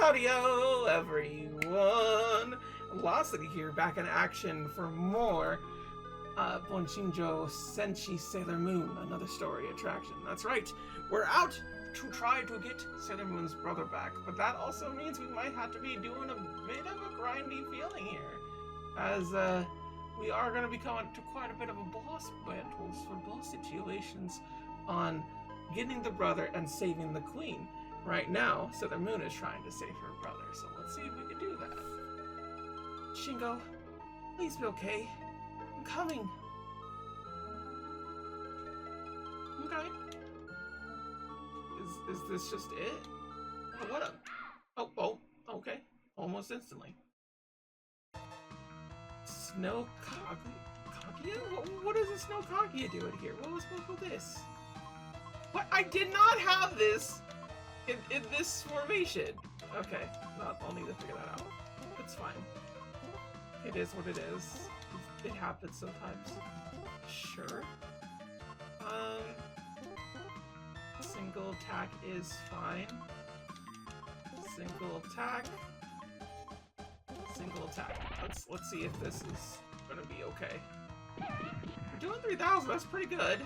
Howdy-o, everyone! Velocity here, back in action for more Bonshinjo Senshi Sailor Moon, another story attraction. That's right, we're out to try to get Sailor Moon's brother back, but that also means we might have to be doing a bit of a grindy feeling here, as we are going to be coming to quite a bit of a boss battles for boss situations on getting the brother and saving the queen. Right now, Sailor Moon is trying to save her brother, so let's see if we can do that. Shingo, please be okay. I'm coming. Okay. Is this just it? Oh, what up? Oh, okay. Almost instantly. Snow Kaguya? What does a Snow Kaguya do in here? What was with this? What? I did not have this in this formation. Okay, I'll need to figure that out. It's fine. It is what it is. It happens sometimes. Sure. Single attack is fine. Single attack. Single attack. Let's see if this is gonna be okay. We're doing 3,000. That's pretty good.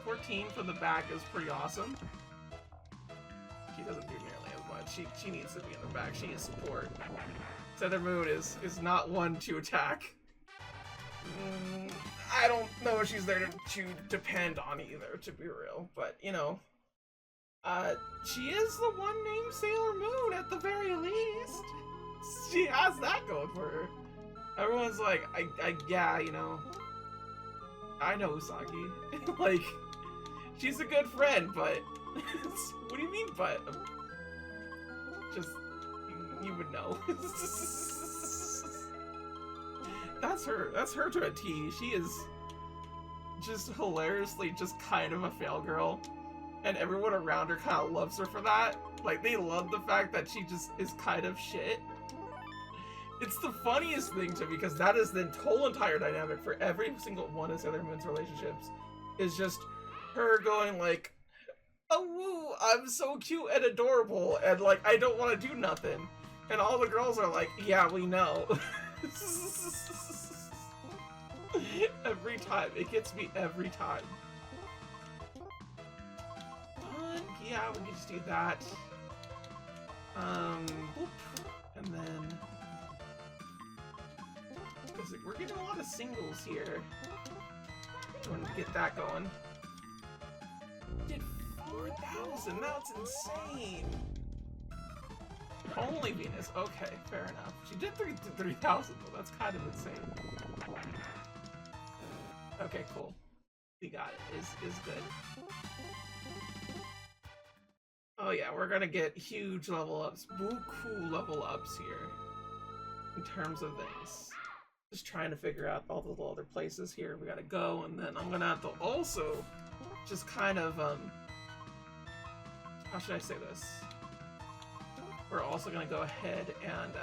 14 from the back is pretty awesome. She doesn't do nearly as much. She needs to be in the back. She needs support. Sailor Moon is not one to attack. I don't know if she's there to depend on either, to be real. But, you know, she is the one named Sailor Moon at the very least. She has that going for her. Everyone's like, yeah, you know, I know Usagi. Like, she's a good friend, but what do you mean, but? Just, you would know. That's her to a T. She is just hilariously just kind of a fail girl. And everyone around her kind of loves her for that. Like, they love the fact that she just is kind of shit. It's the funniest thing to me, because that is the whole entire dynamic for every single one of Sailor Moon's relationships. Is just her going like, oh woo, I'm so cute and adorable, and like, I don't want to do nothing. And all the girls are like, yeah, we know. Every time. It gets me every time. Yeah, we can just do that. Whoop. And then... because we're getting a lot of singles here. Want to get that going. Did 4,000? That's insane! Only Venus. Okay, fair enough. She did 3,000 though. That's kind of insane. Okay, cool. We got it. Is good. Oh yeah, we're gonna get huge level ups. Buku level ups here. In terms of things. Just trying to figure out all the little other places here we gotta go, and then I'm gonna have to also just kind of, how should I say this? We're also gonna go ahead and,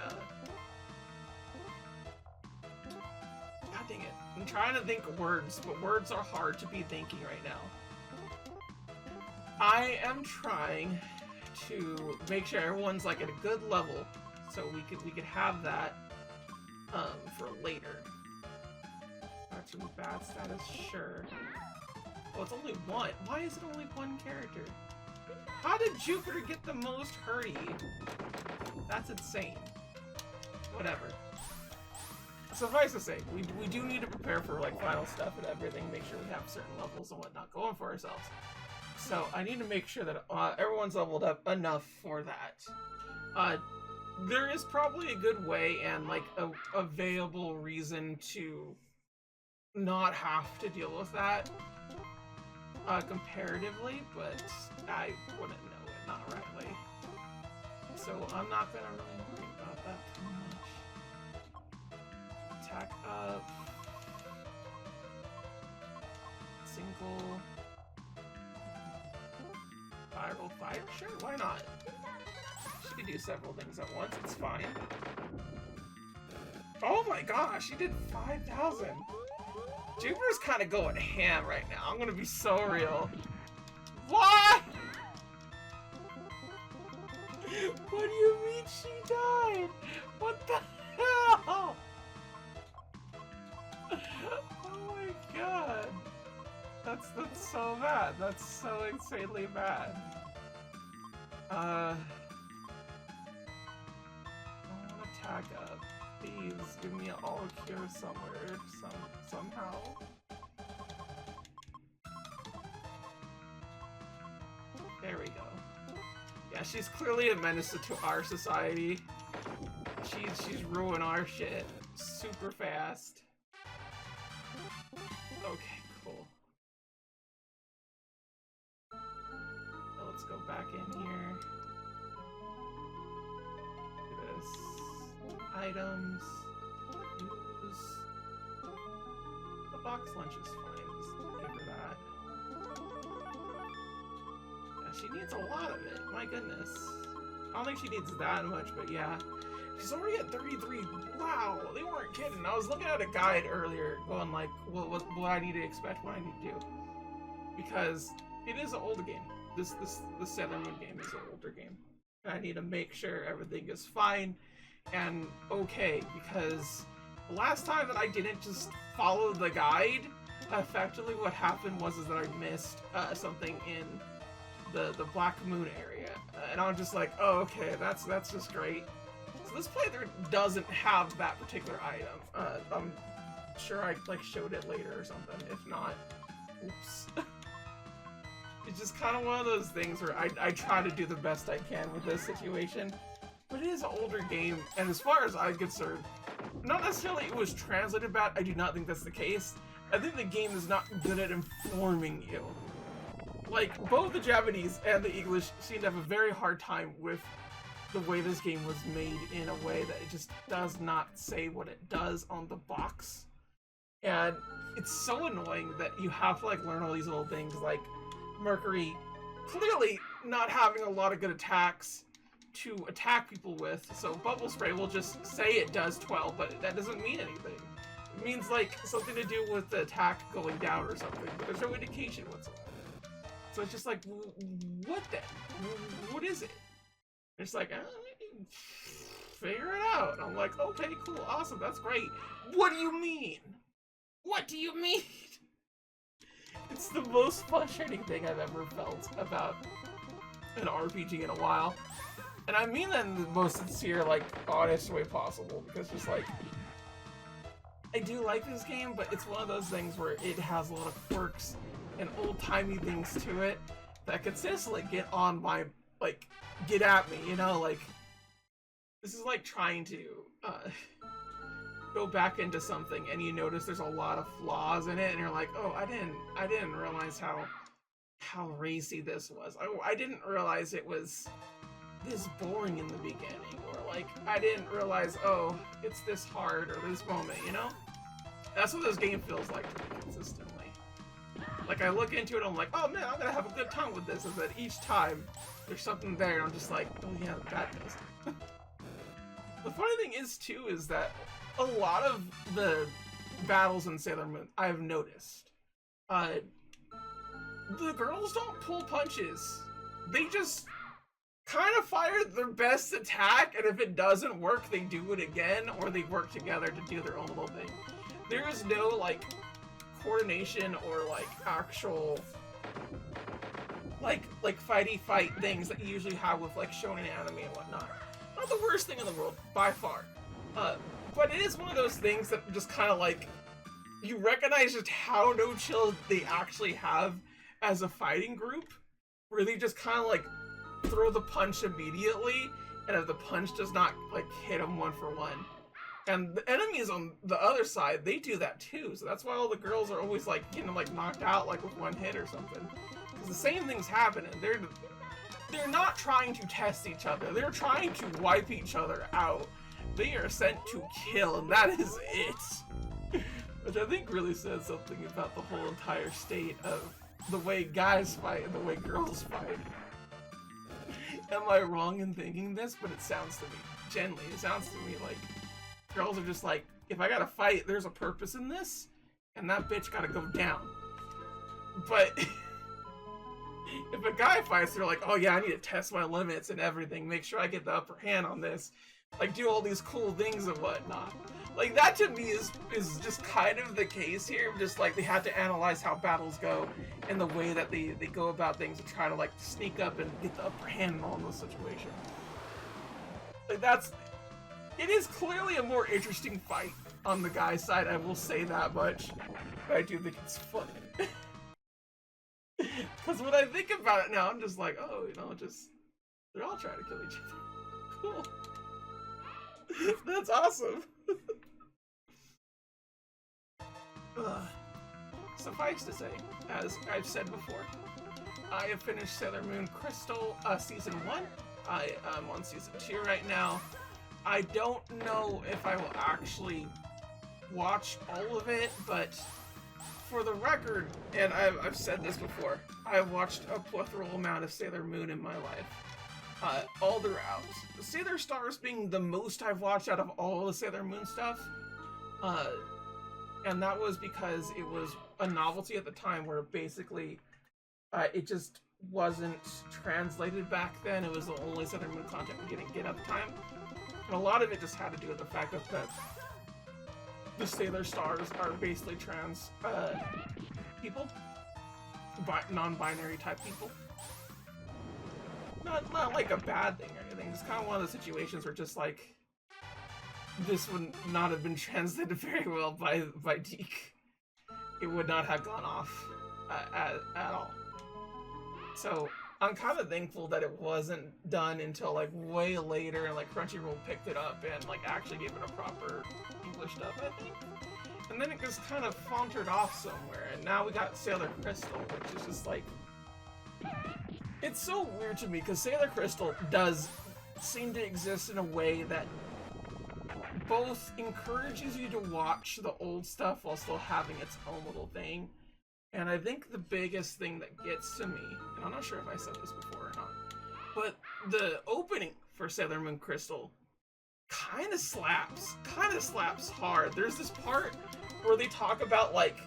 god dang it. I'm trying to think of words, but words are hard to be thinking right now. I am trying to make sure everyone's like at a good level, so we could have that for later. Actually, bad status, sure. Well, it's only one. Why is it only one character? How did Jupiter get the most hurry? That's insane. Whatever. Suffice to say, we do need to prepare for like final stuff and everything, make sure we have certain levels and whatnot going for ourselves. So I need to make sure that everyone's leveled up enough for that. There is probably a good way and like a available reason to not have to deal with that comparatively, but I wouldn't know it, not rightly. So I'm not gonna really worry about that too much. Attack up. Single. Viral fire? Sure, why not? She could do several things at once, it's fine. Oh my gosh, she did 5,000! Jupiter's kind of going ham right now, I'm gonna be so real. What? That's so bad. That's so insanely bad. I want to tag up. Please give me an all cure somewhere, somehow. There we go. Yeah, she's clearly a menace to our society. She's ruining our shit super fast. Okay, cool. So let's go back in here. Do this. Items. Use. The box lunch is fine. Just give her that. Yeah, she needs a lot of it. My goodness. I don't think she needs that much, but yeah. She's already at 33. Wow, they weren't kidding. I was looking at a guide earlier, going like, what I need to expect, what I need to do, because it is an older game. This Sailor Moon game is an older game. I need to make sure everything is fine and okay, because the last time that I didn't just follow the guide, effectively what happened was that I missed something in the Black Moon area, and I'm just like, oh, okay, that's just great. So this playthrough doesn't have that particular item. I'm sure I like showed it later or something. If not, oops. It's just kind of one of those things where I try to do the best I can with this situation. But it is an older game, and as far as I'm concerned, not necessarily it was translated bad. I do not think that's the case. I think the game is not good at informing you. Like, both the Japanese and the English seem to have a very hard time with the way this game was made, in a way that it just does not say what it does on the box. And it's so annoying that you have to like learn all these little things, like Mercury clearly not having a lot of good attacks to attack people with, so Bubble Spray will just say it does 12, but that doesn't mean anything. It means like something to do with the attack going down or something, but there's no indication whatsoever. So it's just like, what then? What is it? It's like, figure it out. And I'm like, okay, cool, awesome, that's great. What do you mean? What do you mean? It's the most frustrating thing I've ever felt about an RPG in a while. And I mean that in the most sincere, like, honest way possible, because just like, I do like this game, but it's one of those things where it has a lot of quirks and old-timey things to it that consistently get on my, like, get at me, you know, like, this is like trying to go back into something and you notice there's a lot of flaws in it and you're like, oh, I didn't realize how racy this was. I didn't realize it was this boring in the beginning, or like, I didn't realize, oh, it's this hard, or this moment, you know? That's what this game feels like to me consistently. Like, I look into it, I'm like, oh man, I'm gonna have a good time with this, and then each time there's something there, and I'm just like, oh yeah, that does. The funny thing is, too, is that a lot of the battles in Sailor Moon, I've noticed, the girls don't pull punches. They just kind of fire their best attack, and if it doesn't work, they do it again, or they work together to do their own little thing. There is no, like, coordination or, like, actual, like fighty fight things that you usually have with, like, shonen anime and whatnot. Not the worst thing in the world, by far. But it is one of those things that just kind of, like, you recognize just how no chill they actually have as a fighting group, where they just kind of, like, throw the punch immediately, and if the punch does not, like, hit them one for one. And the enemies on the other side, they do that too, so that's why all the girls are always, like, getting, like, knocked out, like, with one hit or something. Because the same thing's happening. They're not trying to test each other. They're trying to wipe each other out. They are sent to kill, and that is it. Which I think really says something about the whole entire state of the way guys fight and the way girls fight. Am I wrong in thinking this? But it sounds to me, generally, it sounds to me like girls are just like, if I gotta fight, there's a purpose in this, and that bitch gotta go down. But if a guy fights, they're like, oh yeah, I need to test my limits and everything, make sure I get the upper hand on this. like do all these cool things and whatnot. Like that to me is just kind of the case here. Just like they had to analyze how battles go and the way that they go about things and try to like sneak up and get the upper hand in all those situations. Like it is clearly a more interesting fight on the guy's side, I will say that much. But I do think it's funny. Because when I think about it now, I'm just like, oh, you know, just they're all trying to kill each other. Cool. That's awesome. Suffice to say, as I've said before, I have finished Sailor Moon Crystal Season 1. I am on Season 2 right now. I don't know if I will actually watch all of it, but for the record, and I've said this before, I've watched a plethora amount of Sailor Moon in my life. All throughout. Sailor Stars being the most I've watched out of all the Sailor Moon stuff. And that was because it was a novelty at the time where basically it just wasn't translated back then. It was the only Sailor Moon content we didn't get at the time. And a lot of it just had to do with the fact that the Sailor Stars are basically trans people. Non-binary type people. Not like a bad thing or anything. It's kind of one of the situations where just like this would not have been translated very well by Deke. It would not have gone off at all. So I'm kind of thankful that it wasn't done until like way later, and like Crunchyroll picked it up and like actually gave it a proper English dub, I think. And then it just kind of faltered off somewhere, and now we got Sailor Crystal, which is just like, it's so weird to me because Sailor Crystal does seem to exist in a way that both encourages you to watch the old stuff while still having its own little thing. And I think the biggest thing that gets to me, and I'm not sure if I said this before or not, but the opening for Sailor Moon Crystal kind of slaps hard. There's this part where they talk about like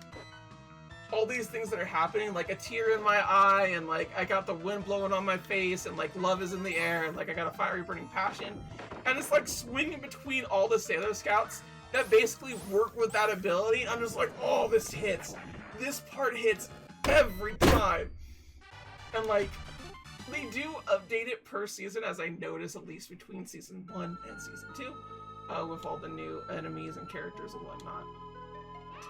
all these things that are happening, like a tear in my eye, and like I got the wind blowing on my face, and like love is in the air, and like I got a fiery burning passion, and it's like swinging between all the Sailor Scouts that basically work with that ability. I'm just like, oh, this hits. This part hits every time. And like, they do update it per season, as I notice, at least between Season 1 and Season 2, with all the new enemies and characters and whatnot.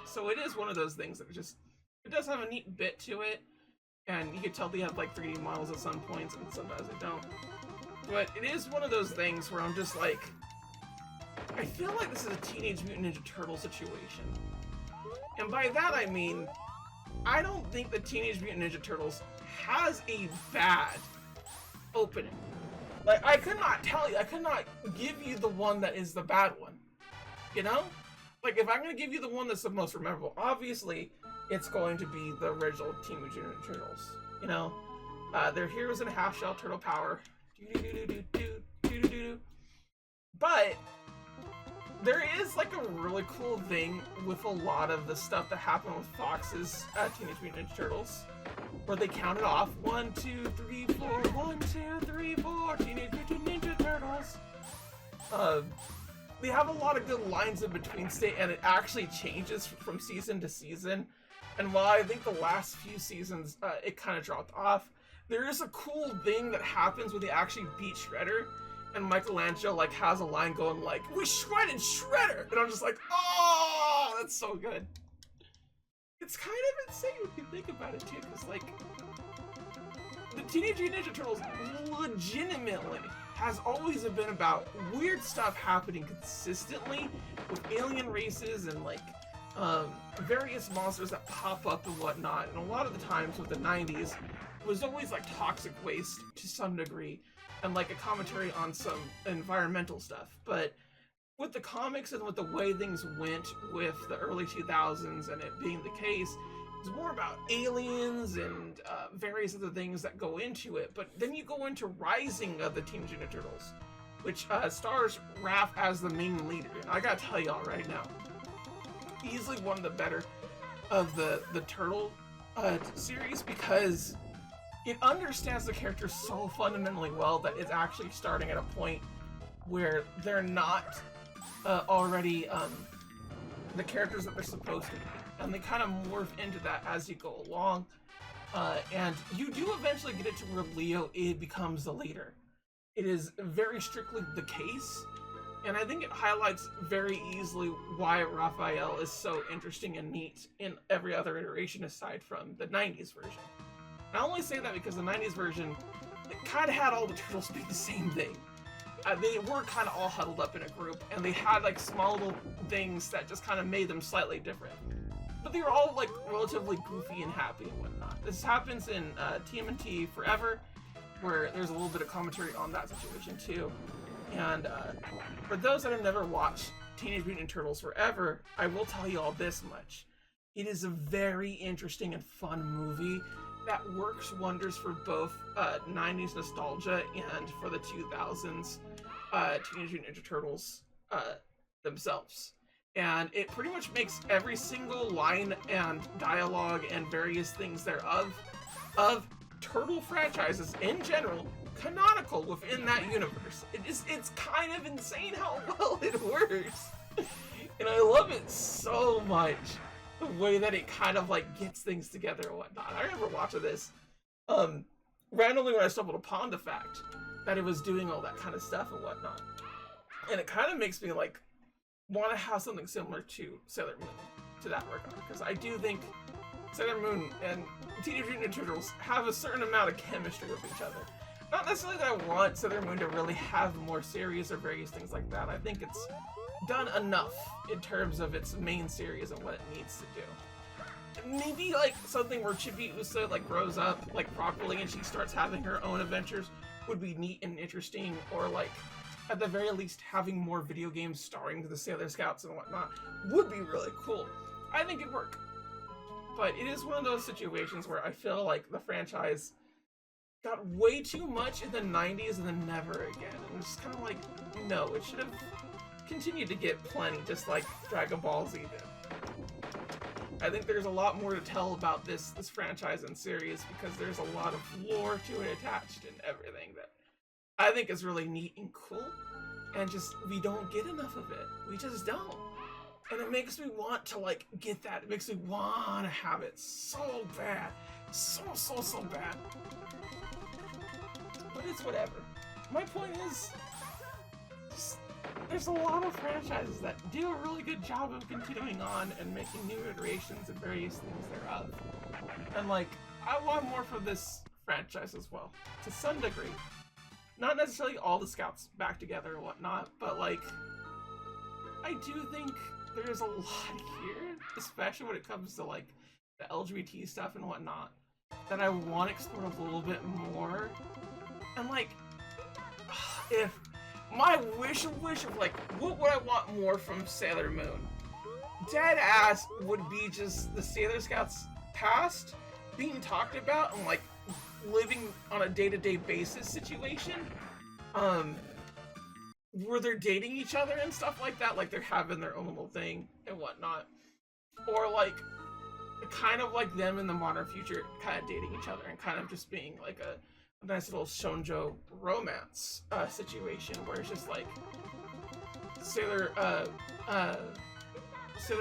So it is one of those things that it does have a neat bit to it, and you can tell they have like 3D models at some points, and sometimes they don't. But it is one of those things where I'm just like, I feel like this is a Teenage Mutant Ninja Turtle situation. And by that I mean, I don't think the Teenage Mutant Ninja Turtles has a bad opening. Like, I could not give you the one that is the bad one. You know? Like, if I'm gonna give you the one that's the most memorable, obviously, it's going to be the original Teenage Mutant Ninja Turtles. You know? They're heroes in a half-shell turtle power. But there is like a really cool thing with a lot of the stuff that happened with Fox's Teenage Mutant Ninja Turtles, where they counted off 1, 2, 3, 4, 1, 2, 3, 4, Teenage Mutant Ninja Turtles. They have a lot of good lines in between state, and it actually changes from season to season. And while I think the last few seasons it kind of dropped off, there is a cool thing that happens when they actually beat Shredder. And Michelangelo like has a line going like, "We shredded Shredder!" And I'm just like, oh, that's so good. It's kind of insane when you think about it too, because like, the Teenage Mutant Ninja Turtles legitimately has always been about weird stuff happening consistently with alien races and like various monsters that pop up and whatnot. And a lot of the times with the 90s, it was always like toxic waste to some degree, and like a commentary on some environmental stuff. But with the comics and with the way things went with the early 2000s and it being the case, it's more about aliens and various other things that go into it. But then you go into Rising of the Teenage Mutant Ninja Turtles, which stars Raph as the main leader. And I gotta tell y'all right now, easily one of the better of the Turtle series, because it understands the characters so fundamentally well that it's actually starting at a point where they're not already the characters that they're supposed to be. And they kind of morph into that as you go along. And you do eventually get it to where Leo becomes the leader. It is very strictly the case. And I think it highlights very easily why Raphael is so interesting and neat in every other iteration aside from the 90s version. I only say that because the 90s version, it kind of had all the turtles do the same thing. They were kind of all huddled up in a group, and they had like small little things that just kind of made them slightly different. But they were all like relatively goofy and happy and whatnot. This happens in TMNT Forever, where there's a little bit of commentary on that situation too. And for those that have never watched Teenage Mutant Ninja Turtles Forever, I will tell you all this much. It is a very interesting and fun movie that works wonders for both 90s nostalgia and for the 2000s Teenage Mutant Ninja Turtles themselves. And it pretty much makes every single line and dialogue and various things thereof of turtle franchises in general canonical within that universe. It's kind of insane how well it works. And I love it so much. The way that it kind of like gets things together and whatnot. I remember watching this randomly when I stumbled upon the fact that it was doing all that kind of stuff and whatnot. And it kind of makes me like want to have something similar to Sailor Moon to that regard, because I do think Sailor Moon and Teenage Mutant Ninja Turtles have a certain amount of chemistry with each other. Not necessarily that I want Sailor Moon to really have more series or various things like that. I think it's done enough in terms of its main series and what it needs to do. Maybe like something where Chibi Usa like grows up like properly and she starts having her own adventures would be neat and interesting, or like at the very least having more video games starring the Sailor Scouts and whatnot would be really cool. I think it'd work. But it is one of those situations where I feel like the franchise got way too much in the 90s and then never again. And it's kind of like, no, it should have continued to get plenty, just like Dragon Ball Z did. I think there's a lot more to tell about this franchise and series, because there's a lot of lore to it attached and everything that I think is really neat and cool, and just we don't get enough of it. We just don't. And it makes me want to like get that. It makes me want to have it so bad. So bad. But it's whatever. My point is, just, there's a lot of franchises that do a really good job of continuing on and making new iterations and various things thereof. And like, I want more for this franchise as well, to some degree. Not necessarily all the Scouts back together and whatnot, but like, I do think there's a lot here, especially when it comes to like the LGBT stuff and whatnot, that I want to explore a little bit more. And like, if my wish of like, what would I want more from Sailor Moon? Dead ass would be just the Sailor Scouts past being talked about and like living on a day-to-day basis situation, where they're dating each other and stuff like that, like they're having their own little thing and whatnot, or like kind of like them in the modern future kind of dating each other and kind of just being like a nice little shoujo romance situation where it's just like Sailor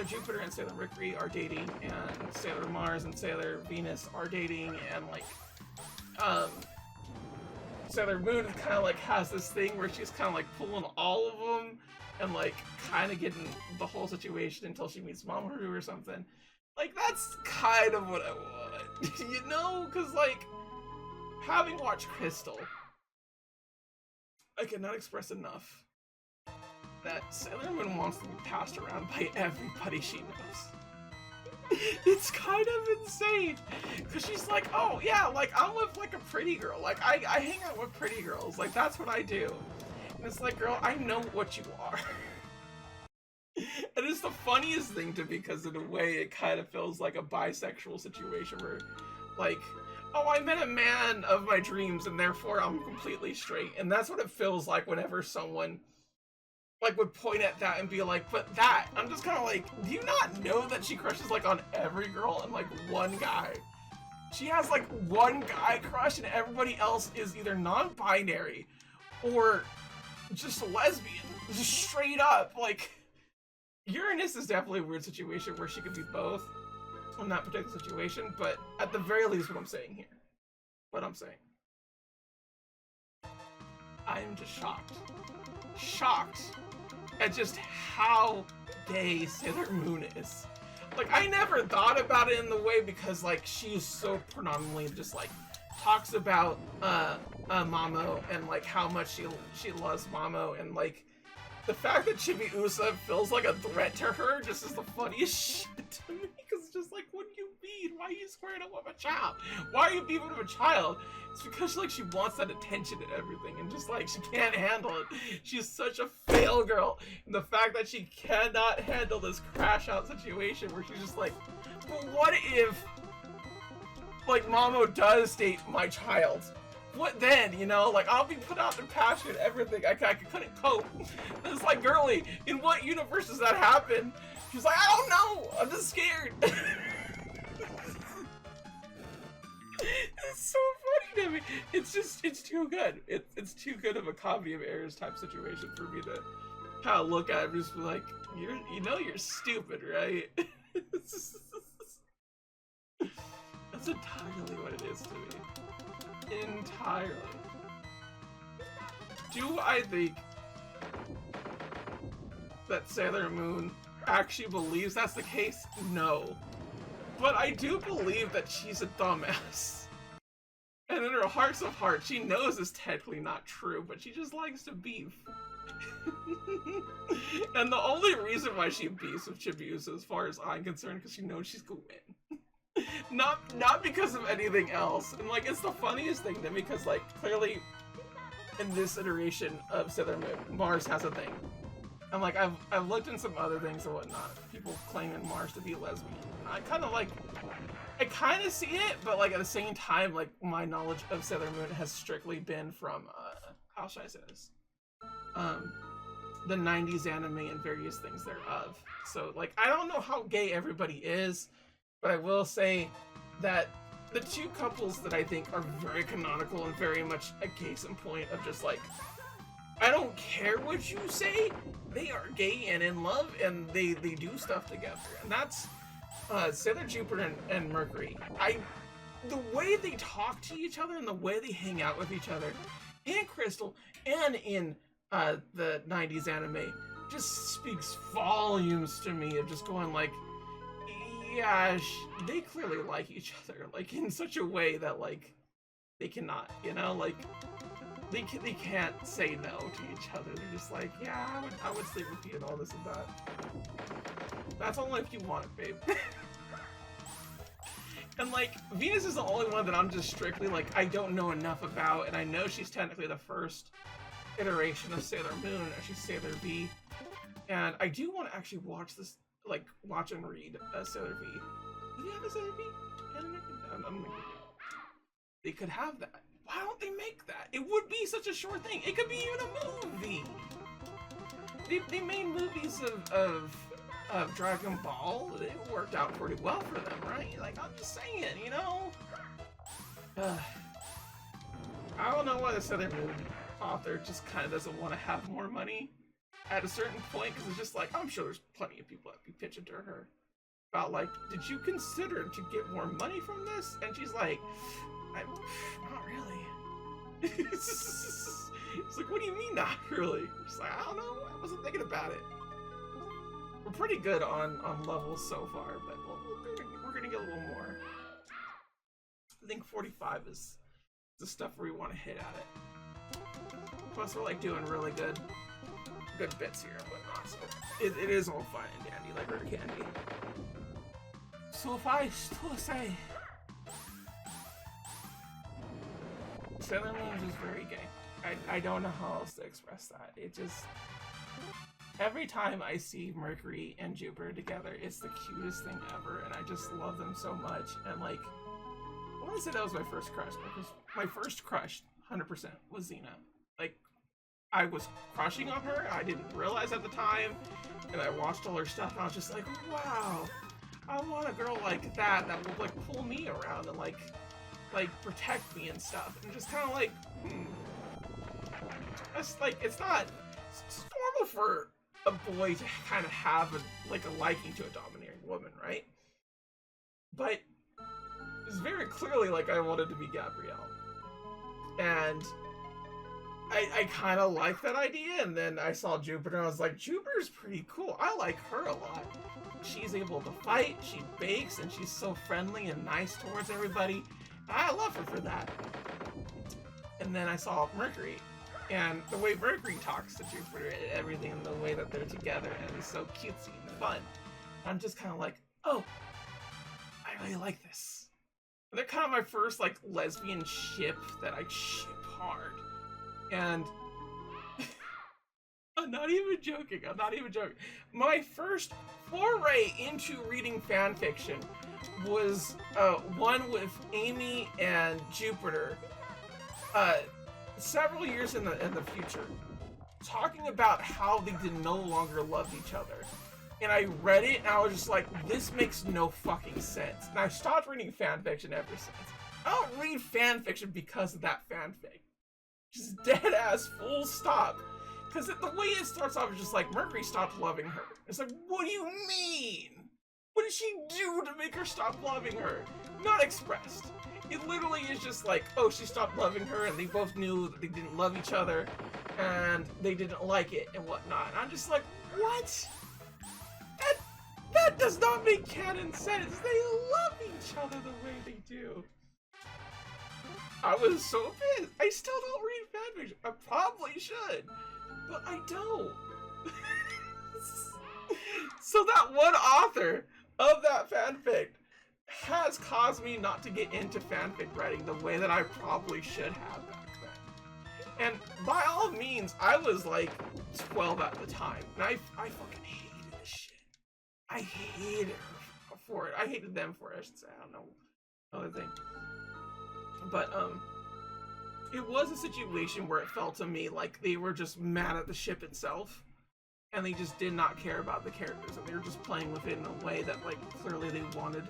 Jupiter and Sailor Mercury are dating, and Sailor Mars and Sailor Venus are dating, and like Sailor Moon kind of like has this thing where she's kind of like pulling all of them and like kind of getting the whole situation until she meets Mamoru or something. Like, that's kind of what I want, you know? Because like, having watched Crystal, I cannot express enough that Sailor Moon wants to be passed around by everybody she knows. It's kind of insane, because she's like, oh yeah, like I'm with like a pretty girl, like I hang out with pretty girls, like that's what I do. And it's like, girl, I know what you are. And it's the funniest thing to me, because in a way it kind of feels like a bisexual situation where like, oh, I met a man of my dreams and therefore I'm completely straight. And that's what it feels like whenever someone like would point at that and be like, but that, I'm just kind of like, do you not know that she crushes like on every girl and like one guy? She has like one guy crush and everybody else is either non-binary or just lesbian, just straight up. Like, Uranus is definitely a weird situation where she could be both in that particular situation, but at the very least, what I'm saying I'm just shocked at just how gay Sailor Moon is. Like, I never thought about it in the way because, like, she's so predominantly just, like, talks about, Mamo and, like, how much she loves Mamo, and, like, the fact that Chibiusa feels like a threat to her just is the funniest shit to me, because it's just like, what do you mean? Why are you squaring up with a child? Why are you beefing with a child? It's because, like, she wants that attention and everything, and just, like, she can't handle it. She's such a fail girl, and the fact that she cannot handle this crash out situation where she's just like, but what if, like, Mamo does date my child? What then, you know? Like, I'll be put out in passion and everything. I couldn't cope. It's like, girly, in what universe does that happen? She's like, I don't know. I'm just scared. It's so funny to me. It's too good. It's too good of a comedy of errors type situation for me to kind of look at it and just be like, you're stupid, right? That's entirely what it is to me. Entirely. Do I think that Sailor Moon actually believes that's the case? No. But I do believe that she's a dumbass. And in her hearts of hearts, she knows it's technically not true, but she just likes to beef. And the only reason why she beefs with Chibiusa, as far as I'm concerned, because she knows she's gonna win. Not because of anything else. And, like, it's the funniest thing to me because, like, clearly in this iteration of Sailor Moon, Mars has a thing. And, like, I've looked in some other things and whatnot, people claiming Mars to be lesbian. I kind of see it, but, like, at the same time, like, my knowledge of Sailor Moon has strictly been from, how should I say this? The 90s anime and various things thereof. So, like, I don't know how gay everybody is, but I will say that the two couples that I think are very canonical and very much a case in point of just, like, I don't care what you say, they are gay and in love and they do stuff together. And that's Sailor Jupiter and Mercury. The way they talk to each other and the way they hang out with each other in Crystal and in the 90s anime just speaks volumes to me of just going like, yeah, they clearly like each other, like, in such a way that, like, they cannot, you know, like, they can't say no to each other. They're just like, yeah, I would sleep with you and all this and that. That's only if you want it, babe. And, like, Venus is the only one that I'm just strictly, like, I don't know enough about, and I know she's technically the first iteration of Sailor Moon, or she's Sailor V, and I do want to actually watch this, like, watch and read Sailor V. Do you have a Sailor V anime? They could have that. Why don't they make that? It would be such a short thing. It could be even a movie. They made movies of Dragon Ball. It worked out pretty well for them, right? Like, I'm just saying, you know? I don't know why the Sailor Moon author just kind of doesn't want to have more money at a certain point, because it's just like, I'm sure there's plenty of people that be pitching to her about, like, did you consider to get more money from this? And she's like, not really. It's like, what do you mean not really? She's like, I don't know, I wasn't thinking about it. We're pretty good on levels so far, but we're gonna get a little more. I think 45 is the stuff where we want to hit at it. Plus we're, like, doing really good bits here and whatnot, so it is all fine and dandy, like rare candy. So if I still say Sailor Moon is just very gay. I don't know how else to express that. It just, every time I see Mercury and Jupiter together, it's the cutest thing ever, and I just love them so much. And, like, I want to say that was my first crush, because my first crush 100% was Xena. Like, I was crushing on her, I didn't realize at the time, and I watched all her stuff, and I was just like, wow, I want a girl like that will, like, pull me around and, like protect me and stuff, and just kind of like, That's like, it's normal for a boy to kind of have a liking to a domineering woman, right? But it's very clearly like I wanted to be Gabrielle. And I kind of like that idea, and then I saw Jupiter, and I was like, Jupiter's pretty cool. I like her a lot. She's able to fight, she bakes, and she's so friendly and nice towards everybody. I love her for that. And then I saw Mercury, and the way Mercury talks to Jupiter and everything, and the way that they're together, and it's so cutesy and fun. I'm just kind of like, oh, I really like this. And they're kind of my first, like, lesbian ship that I ship hard. And I'm not even joking. My first foray into reading fan fiction was one with Amy and Jupiter several years in the future, talking about how they did no longer love each other. And I read it and I was just like, this makes no fucking sense. And I stopped reading fan fiction ever since. I don't read fan fiction because of that fanfic. Just dead ass, full stop. Because the way it starts off is just like, Mercury stopped loving her. It's like, what do you mean? What did she do to make her stop loving her? Not expressed. It literally is just like, oh, she stopped loving her, and they both knew that they didn't love each other, and they didn't like it, and whatnot. And I'm just like, what? That does not make canon sense. They love each other the way they do. I was so pissed. I still don't read fanfiction. I probably should, but I don't. So that one author of that fanfic has caused me not to get into fanfic writing the way that I probably should have back then. And by all means, I was like 12 at the time, and I fucking hated this shit. I hated her for it. I hated them for it, I should say. I don't know. Another thing. But, it was a situation where it felt to me like they were just mad at the ship itself, and they just did not care about the characters, and they were just playing with it in a way that, like, clearly they wanted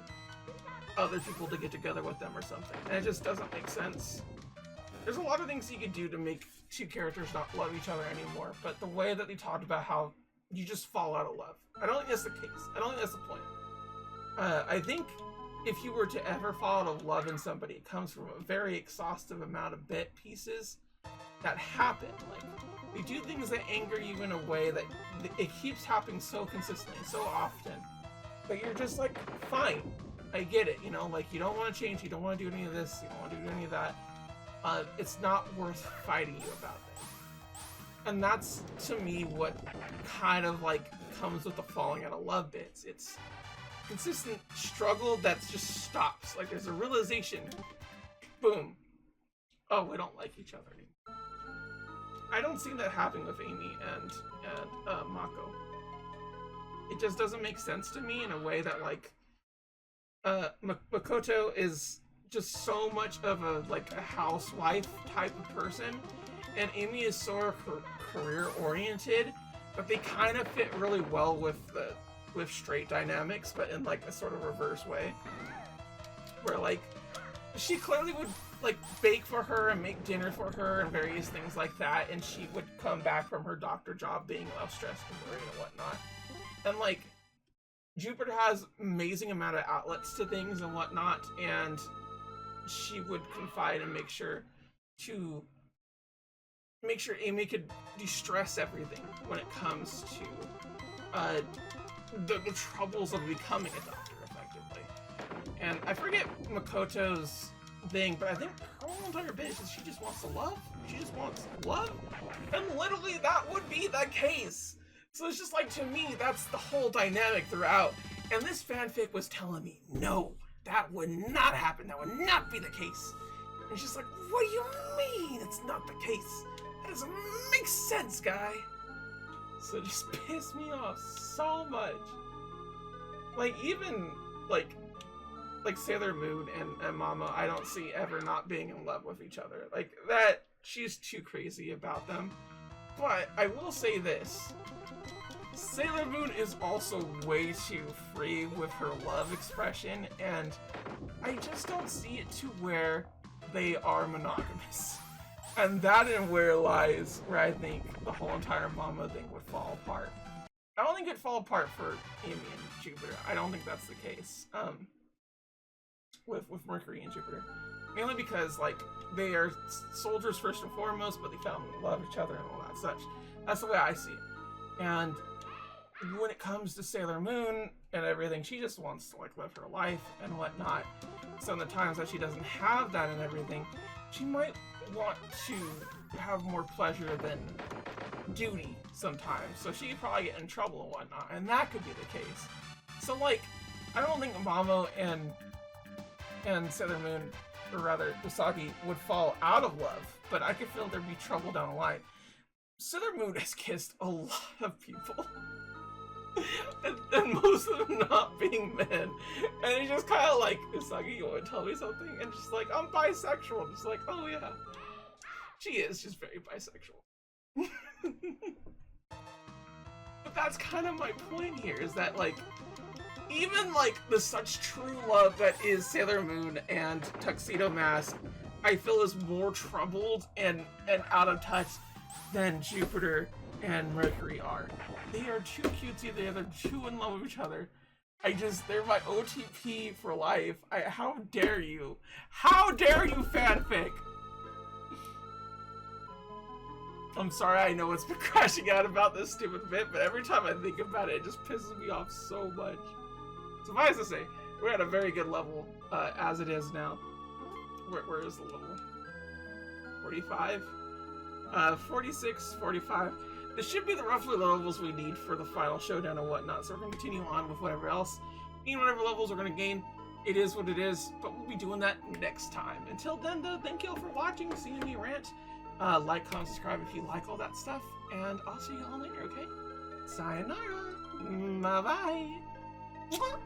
other people to get together with them or something. And it just doesn't make sense. There's a lot of things you could do to make two characters not love each other anymore, but the way that they talked about how you just fall out of love, I don't think that's the case. I don't think that's the point. I think if you were to ever fall out of love in somebody, it comes from a very exhaustive amount of bit pieces that happen. Like, they do things that anger you in a way that it keeps happening so consistently, so often, but you're just like, fine, I get it, you know, like, you don't want to change, you don't want to do any of this, you don't want to do any of that. It's not worth fighting you about it. And that's, to me, what kind of, like, comes with the falling out of love bits. It's consistent struggle that just stops. Like, there's a realization, boom, oh, we don't like each other anymore. I don't see that happening with Amy and Mako. It just doesn't make sense to me in a way that, like, Makoto is just so much of a housewife type of person, and Amy is so career oriented that they kind of fit really well with straight dynamics, but in like a sort of reverse way, where like she clearly would like bake for her and make dinner for her and various things like that, and she would come back from her doctor job being all stressed and worried and whatnot, and like Jupiter has amazing amount of outlets to things and whatnot, and she would confide and make sure Amy could de-stress everything when it comes to the troubles of becoming a doctor, effectively. And I forget Makoto's thing, but I think her whole entire bit is she just wants to love. She just wants love. And literally that would be the case. So it's just like, to me, that's the whole dynamic throughout. And this fanfic was telling me, no, that would not happen. That would not be the case. And it's just like, what do you mean it's not the case? That doesn't make sense, guy. So it just pissed me off so much. Like, even, like Sailor Moon and Mama, I don't see ever not being in love with each other. Like, that, she's too crazy about them. But I will say this. Sailor Moon is also way too free with her love expression, and I just don't see it to where they are monogamous. And that is where lies where I think the whole entire Mama thing would fall apart. I don't think it'd fall apart for Amy and Jupiter. I don't think that's the case. With Mercury and Jupiter. Mainly because, like, they are soldiers first and foremost, but they found love each other and all that such. That's the way I see it. And when it comes to Sailor Moon and everything, she just wants to, like, live her life and whatnot. So in the times that she doesn't have that and everything, she might want to have more pleasure than duty sometimes. So she could probably get in trouble and whatnot, and that could be the case. So, like, I don't think Mamo and Sailor Moon, or rather Usagi, would fall out of love, but I could feel there'd be trouble down the line. Sailor Moon has kissed a lot of people. and most of them not being men. And it's just kind of like, Usagi, you want to tell me something? And just like, I'm bisexual. Just like, oh yeah. She is just very bisexual. But that's kind of my point here, is that, like, even, like, the such true love that is Sailor Moon and Tuxedo Mask, I feel is more troubled and out of touch than Jupiter and Mercury are. They are too cutesy, they're too in love with each other. They're my OTP for life. How dare you? How dare you, fanfic? I'm sorry, I know it's been crashing out about this stupid bit, but every time I think about it, it just pisses me off so much. Suffice to say, we're at a very good level, as it is now. Where is the level? 45? 46, 45. This should be the roughly levels we need for the final showdown and whatnot, so we're going to continue on with whatever else. Whatever levels we're going to gain, it is what it is, but we'll be doing that next time. Until then, though, thank you all for watching, seeing me rant. Like, comment, subscribe if you like all that stuff, and I'll see you all later, okay? Sayonara! Bye-bye!